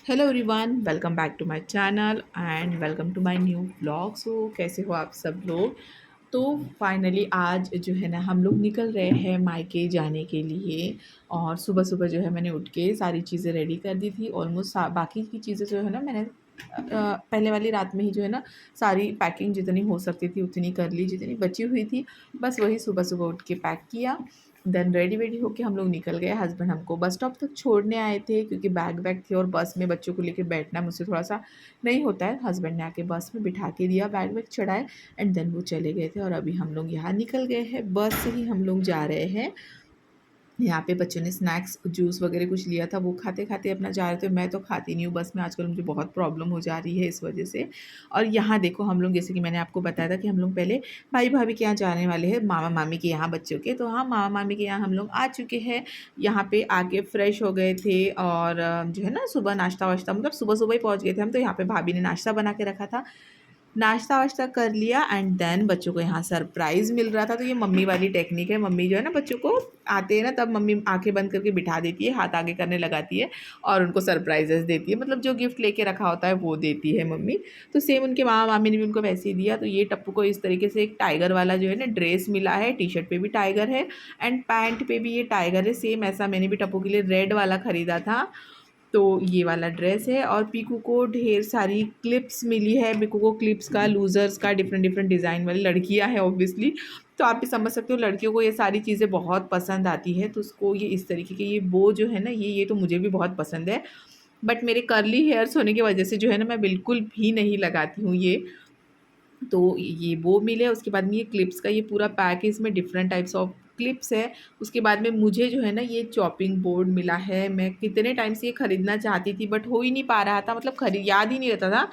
Hello everyone, welcome back to my channel and welcome to my new vlog. So कैसे हो आप सब लोग। तो फाइनली आज जो है ना हम लोग निकल रहे हैं मायके जाने के लिए। और सुबह सुबह जो है मैंने उठ के सारी चीज़ें रेडी कर दी थी। ऑलमोस्ट बाकी की चीज़ें जो है ना मैंने पहले वाली रात में ही जो है ना सारी पैकिंग जितनी हो सकती थी उतनी कर ली, जितनी बची हुई थी बस वही सुबह सुबह उठ के पैक किया। देन रेडी वेडी होके हम लोग निकल गए। हस्बैंड हमको बस स्टॉप तक छोड़ने आए थे क्योंकि बैग वैग थे और बस में बच्चों को लेकर बैठना मुझसे थोड़ा सा नहीं होता है। हस्बैंड ने आके बस में बिठा के दिया, बैग वैग चढ़ाए एंड देन वो चले गए थे। और अभी हम लोग यहाँ निकल गए हैं, बस से ही हम लोग जा रहे हैं। यहाँ पे बच्चों ने स्नैक्स जूस वगैरह कुछ लिया था, वो खाते खाते अपना जा रहे थे। मैं तो खाती नहीं हूँ बस में, आजकल मुझे बहुत प्रॉब्लम हो जा रही है इस वजह से। और यहाँ देखो हम लोग, जैसे कि मैंने आपको बताया था कि हम लोग पहले भाई भाभी के यहाँ जाने वाले हैं, मामा मामी के यहाँ बच्चों के। तो हाँ, मामा मामी के यहाँ हम लोग आ चुके हैं। यहाँ पे आके फ्रेश हो गए थे और जो है ना सुबह नाश्ता वाश्ता, मतलब सुबह सुबह ही पहुँच गए थे हम। तो यहाँ पे भाभी ने नाश्ता बना के रखा था, नाश्ता वाश्ता कर लिया एंड देन बच्चों को यहाँ सरप्राइज़ मिल रहा था। तो ये मम्मी वाली टेक्निक है। मम्मी जो है ना बच्चों को आते हैं ना तब मम्मी आंखें बंद करके बिठा देती है, हाथ आगे करने लगाती है और उनको सरप्राइजेस देती है, मतलब जो गिफ्ट लेके रखा होता है वो देती है मम्मी। तो सेम उनके मामा मामी ने भी उनको वैसे ही दिया। तो ये टप्पू को इस तरीके से एक टाइगर वाला जो है ना ड्रेस मिला है, टी शर्ट पे भी टाइगर है एंड पैंट पे भी ये टाइगर है। सेम ऐसा मैंने भी टप्पू के लिए रेड वाला ख़रीदा था। तो ये वाला ड्रेस है। और पीकू को ढेर सारी क्लिप्स मिली है। पीकू को क्लिप्स का, लूज़र्स का, डिफरेंट डिफरेंट डिज़ाइन वाली, लड़कियां हैं ऑब्वियसली, तो आप भी समझ सकते हो लड़कियों को ये सारी चीज़ें बहुत पसंद आती है। तो उसको ये इस तरीके के ये बो जो है ना, ये तो मुझे भी बहुत पसंद है। बट मेरे कर्ली हेयर्स होने की वजह से जो है ना मैं बिल्कुल भी नहीं लगाती हूँ ये। तो ये वो मिले। उसके बाद में ये क्लिप्स का ये पूरा पैक है, इसमें डिफरेंट टाइप्स ऑफ क्लिप्स है। उसके बाद में मुझे जो है ना ये चॉपिंग बोर्ड मिला है। मैं कितने टाइम से ये ख़रीदना चाहती थी बट हो ही नहीं पा रहा था, मतलब खरीद याद ही नहीं रहता था।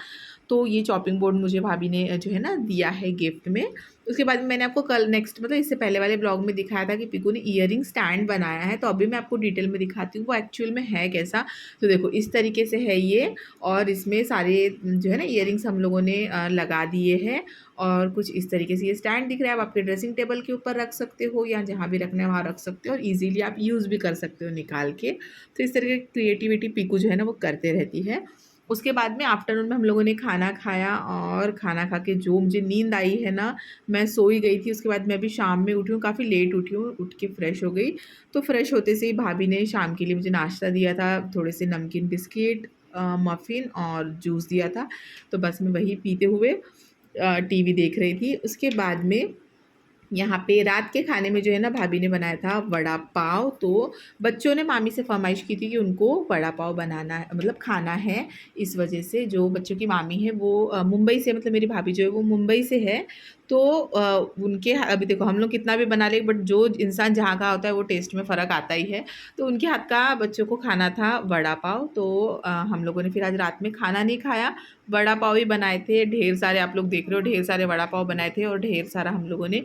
तो ये चॉपिंग बोर्ड मुझे भाभी ने जो है ना दिया है गिफ्ट में। उसके बाद में मैंने आपको कल नेक्स्ट, मतलब इससे पहले वाले ब्लॉग में दिखाया था कि पीकू ने ईयरिंग स्टैंड बनाया है। तो अभी मैं आपको डिटेल में दिखाती हूँ वो एक्चुअल में है कैसा। तो देखो इस तरीके से है ये, और इसमें सारे जो है ना ईयरिंग्स हम लोगों ने लगा दिए हैं। और कुछ इस तरीके से ये स्टैंड दिख रहा है। आप आपके ड्रेसिंग टेबल के ऊपर रख सकते हो या जहाँ भी रखना है वहाँ रख सकते हो, और इजीली आप यूज़ भी कर सकते हो निकाल के। तो इस तरह की क्रिएटिविटी पीकू जो है ना वो करते रहती है। उसके बाद में आफ्टरनून में हम लोगों ने खाना खाया, और खाना खा के जो मुझे नींद आई है ना, मैं सो ही गई थी। उसके बाद मैं अभी शाम में उठी हूँ, काफ़ी लेट उठी हूँ, उठ के फ्रेश हो गई। तो फ्रेश होते से ही भाभी ने शाम के लिए मुझे नाश्ता दिया था, थोड़े से नमकीन बिस्किट, मफ़िन और जूस दिया था। तो बस मैं वही पीते हुए टीवी देख रही थी। उसके बाद में यहाँ पे रात के खाने में जो है ना भाभी ने बनाया था वड़ा पाव। तो बच्चों ने मामी से फरमाइश की थी कि उनको वड़ा पाव बनाना है, मतलब खाना है। इस वजह से जो बच्चों की मामी है वो मुंबई से, मतलब मेरी भाभी जो है वो मुंबई से है। तो उनके अभी देखो हम लोग कितना भी बना ले बट जो इंसान जहाँ का होता है वो टेस्ट में फ़र्क आता ही है। तो उनके हाथ का बच्चों को खाना था वड़ा पाव। तो हम लोगों ने फिर आज रात में खाना नहीं खाया, वड़ा पाव ही बनाए थे ढेर सारे। आप लोग देख रहे हो ढेर सारे वड़ा पाव बनाए थे और ढेर सारा हम लोगों ने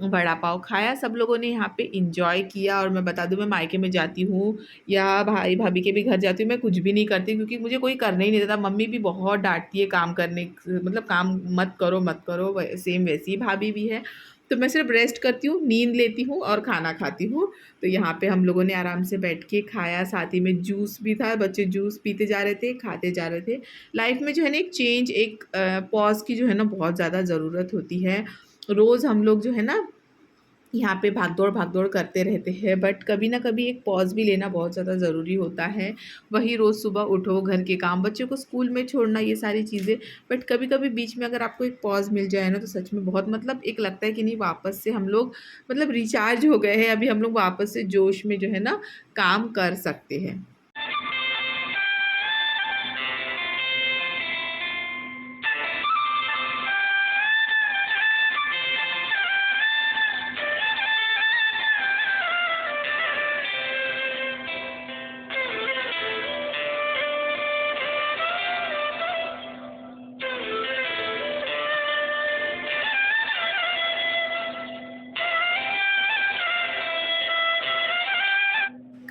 वड़ा पाव खाया। सब लोगों ने यहाँ पे एंजॉय किया। और मैं बता दूँ, मैं मायके में जाती हूँ या भाई भाभी के भी घर जाती हूँ, मैं कुछ भी नहीं करती क्योंकि मुझे कोई करने ही नहीं देता। मम्मी भी बहुत डांटती है काम करने, मतलब काम मत करो मत करो। सेम वैसी ही भाभी भी है। तो मैं सिर्फ रेस्ट करती हूँ, नींद लेती हूँ और खाना खाती हूँ। तो यहाँ पे हम लोगों ने आराम से बैठ के खाया, साथ ही में जूस भी था, बच्चे जूस पीते जा रहे थे, खाते जा रहे थे। लाइफ में जो है ना एक चेंज, एक पॉज की जो है ना बहुत ज़्यादा ज़रूरत होती है। रोज़ हम लोग जो है ना यहाँ पे भाग दौड़ करते रहते हैं, बट कभी ना कभी एक पॉज़ भी लेना बहुत ज़्यादा ज़रूरी होता है। वही रोज़ सुबह उठो, घर के काम, बच्चों को स्कूल में छोड़ना, ये सारी चीज़ें। बट कभी कभी बीच में अगर आपको एक पॉज़ मिल जाए ना तो सच में बहुत, मतलब एक लगता है कि नहीं वापस से हम लोग मतलब रिचार्ज हो गए हैं, अभी हम लोग वापस से जोश में जो है ना काम कर सकते हैं।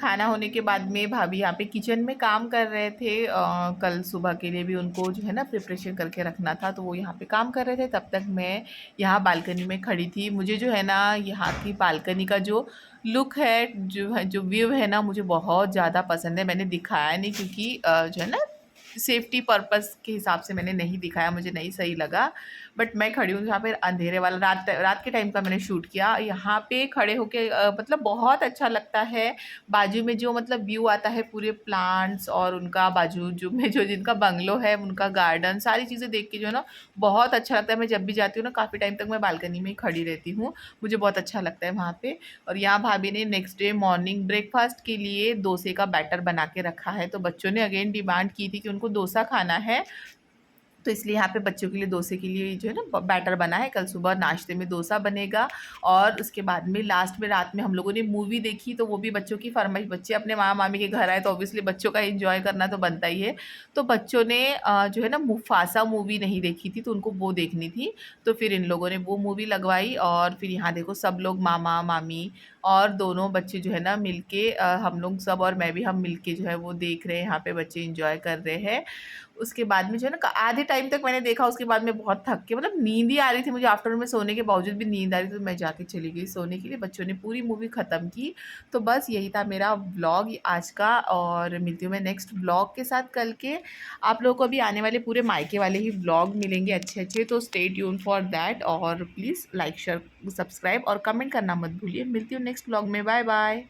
खाना होने के बाद में भाभी यहाँ पे किचन में काम कर रहे थे। कल सुबह के लिए भी उनको जो है ना प्रिपरेशन करके रखना था, तो वो यहाँ पे काम कर रहे थे। तब तक मैं यहाँ बालकनी में खड़ी थी। मुझे जो है ना यहाँ की बालकनी का जो लुक है, जो व्यू है ना, मुझे बहुत ज़्यादा पसंद है। मैंने दिखाया नहीं क्योंकि जो है ना सेफ्टी पर्पस के हिसाब से मैंने नहीं दिखाया, मुझे नहीं सही लगा। बट मैं खड़ी हूँ जहाँ पे अंधेरे वाला रात रात के टाइम का मैंने शूट किया। यहाँ पे खड़े होके मतलब बहुत अच्छा लगता है। बाजू में जो मतलब व्यू आता है पूरे प्लांट्स और उनका बाजू जो में जो जिनका बंगलो है उनका गार्डन, सारी चीज़ें देख के जो है ना बहुत अच्छा लगता है। मैं जब भी जाती हूँ ना काफ़ी टाइम तक मैं बालकनी में ही खड़ी रहती हूँ, मुझे बहुत अच्छा लगता है वहाँ पे। और यहाँ भाभी ने नेक्स्ट डे मॉर्निंग ब्रेकफास्ट के लिए डोसे का बैटर बना के रखा है। तो बच्चों ने अगेन डिमांड की थी कि उनको डोसा खाना है, तो इसलिए यहाँ पे बच्चों के लिए डोसे के लिए जो है ना बैटर बना है। कल सुबह नाश्ते में डोसा बनेगा और उसके बाद में लास्ट में रात में हम लोगों ने मूवी देखी, तो वो भी बच्चों की फरमाइश, बच्चे अपने मामा मामी के घर आए तो ऑब्वियसली बच्चों का एंजॉय करना तो बनता ही है। तो बच्चों ने जो है ना मुफासा मूवी नहीं देखी थी तो उनको वो देखनी थी, तो फिर इन लोगों ने वो मूवी लगवाई। और फिर यहाँ देखो सब लोग मामा मामी और दोनों बच्चे जो है ना मिलके हम लोग सब और मैं भी हम मिलके जो है वो देख रहे हैं, यहाँ पे बच्चे इंजॉय कर रहे हैं। उसके बाद में जो है ना आधे टाइम तक मैंने देखा, उसके बाद में बहुत थक के मतलब नींद ही आ रही थी मुझे, आफ्टरनून में सोने के बावजूद भी नींद आ रही थी, तो मैं जाके चली गई सोने के लिए। बच्चों ने पूरी मूवी ख़त्म की। तो बस यही था मेरा व्लॉग आज का, और मिलती हूँ मैं नेक्स्ट व्लॉग के साथ कल के। आप लोगों को भी आने वाले पूरे मायके वाले ही व्लॉग मिलेंगे अच्छे अच्छे, तो स्टे ट्यून फॉर दैट। और प्लीज़ लाइक शेयर सब्सक्राइब और कमेंट करना मत भूलिए। मिलती हूँ नेक्स्ट व्लॉग में, बाय बाय।